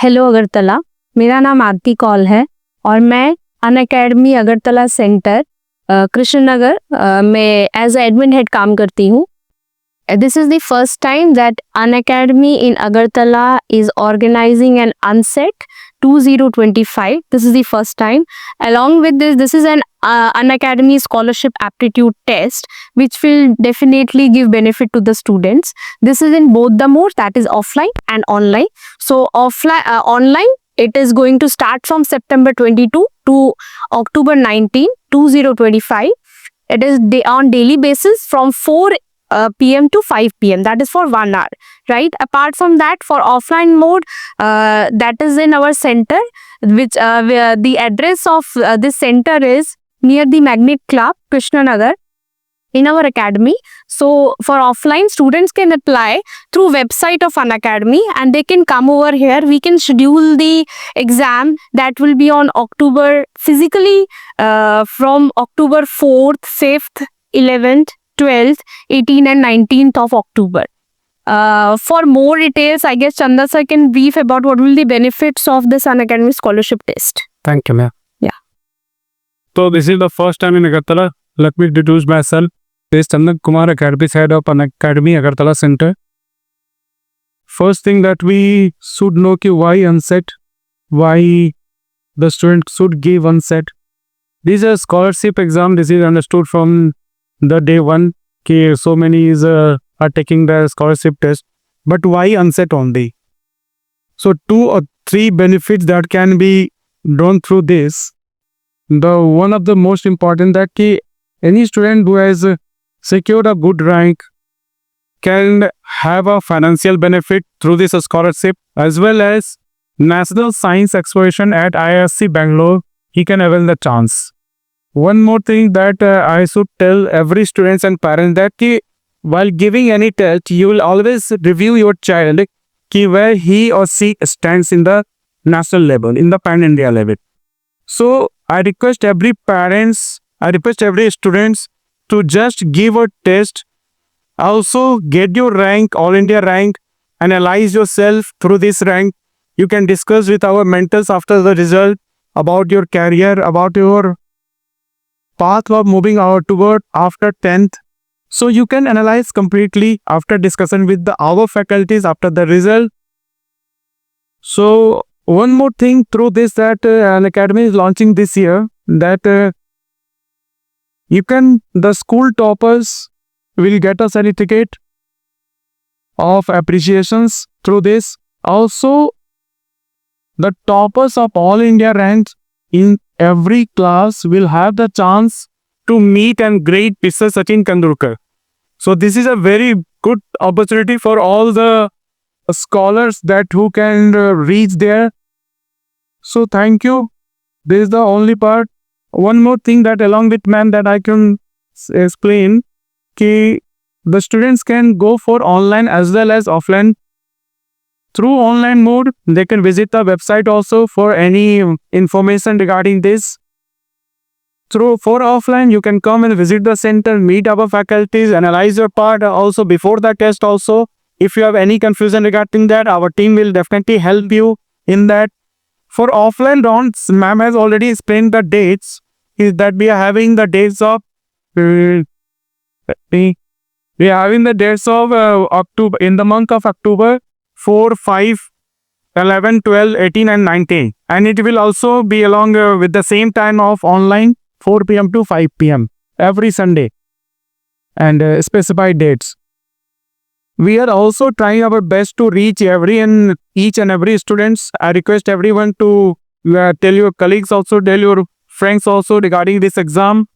Hello Agartala, मेरा नाम आरती कौल है और मैं अनअकैडमी अगरतला सेंटर कृष्णनगर में एज एडमिन हेड काम करती हूँ. This is the first time that Unacademy in Agartala is organizing an Unset 2025. This is the first time. Along with this, this is an Unacademy scholarship aptitude test, which will definitely give benefit to the students. This is in both the modes, that is offline and online. So online, it is going to start from September 22 to October 19, 2025. It is on daily basis from 4 p.m. to 5 p.m. That is for 1 hour, right? Apart from that, for offline mode, that is in our center, which where the address of this center is near the Magnet Club, Krishnanagar, in our academy. So for offline, students can apply through website of Unacademy and they can come over here. We can schedule the exam that will be on October, physically from October 4th, 5th, 11th, 12th, 18th and 19th of October. For more details, I guess Chanda sir can brief about what will the benefits of this Unacademy scholarship test. Thank you, ma'am. Yeah. So this is the first time in Agartala. Let me introduce myself. This is Chandan Kumar, Academy head of Unacademy Agartala Center. First thing that we should know ki why Unset, why the student should give Unset. This is a scholarship exam. This is understood from the day one. Ki so many are taking the scholarship test. But why Unset only? So 2 or 3 benefits that can be drawn through this. The one of the most important that ki any student who has secured a good rank can have a financial benefit through this scholarship, as well as National Science Exploration at IISc Bangalore. He can avail the chance. One more thing that I should tell every students and parents that ki while giving any test, you will always review your child ki where he or she stands in the national level, in the pan-India level. So I request every parents, I request every students to just give a test. Also get your rank, all India rank, analyze yourself through this rank. You can discuss with our mentors after the result about your career, about your path of moving out toward after 10th. So you can analyze completely after discussion with our faculties after the result. So one more thing through this that Unacademy is launching this year, that the school toppers will get a certificate of appreciations through this. Also, the toppers of all India ranks in every class will have the chance to meet and greet Mr. Sachin Tendulkar. So this is a very good opportunity for all the scholars that who can reach there. So thank you. This is the only part. One more thing that along with ma'am that I can explain, ki the students can go for online as well as offline. Through online mode, they can visit the website also for any information regarding this. For offline, you can come and visit the center, meet our faculties, analyze your part also before the test also. If you have any confusion regarding that, our team will definitely help you in that. For offline rounds, ma'am has already explained the dates. Is that we are having the dates of October, in the month of October, 4, 5, 11, 12, 18 and 19. And it will also be along with the same time of online, 4 p.m. to 5 p.m. every Sunday, and specified dates. We are also trying our best to reach each and every students. I request everyone to tell your colleagues also, tell your friends also regarding this exam,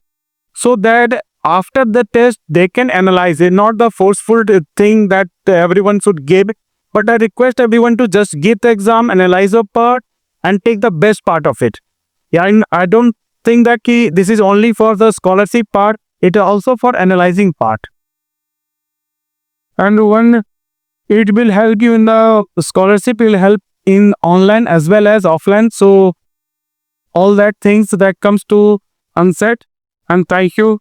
so that after the test they can analyze it. Not the forceful thing that everyone should give, but I request everyone to just give the exam, analyze your part and take the best part of it. Yeah, I don't think that this is only for the scholarship part, it is also for analyzing part. And one, it will help you in the scholarship, will help in online as well as offline. So all that things that comes to Unset. And thank you.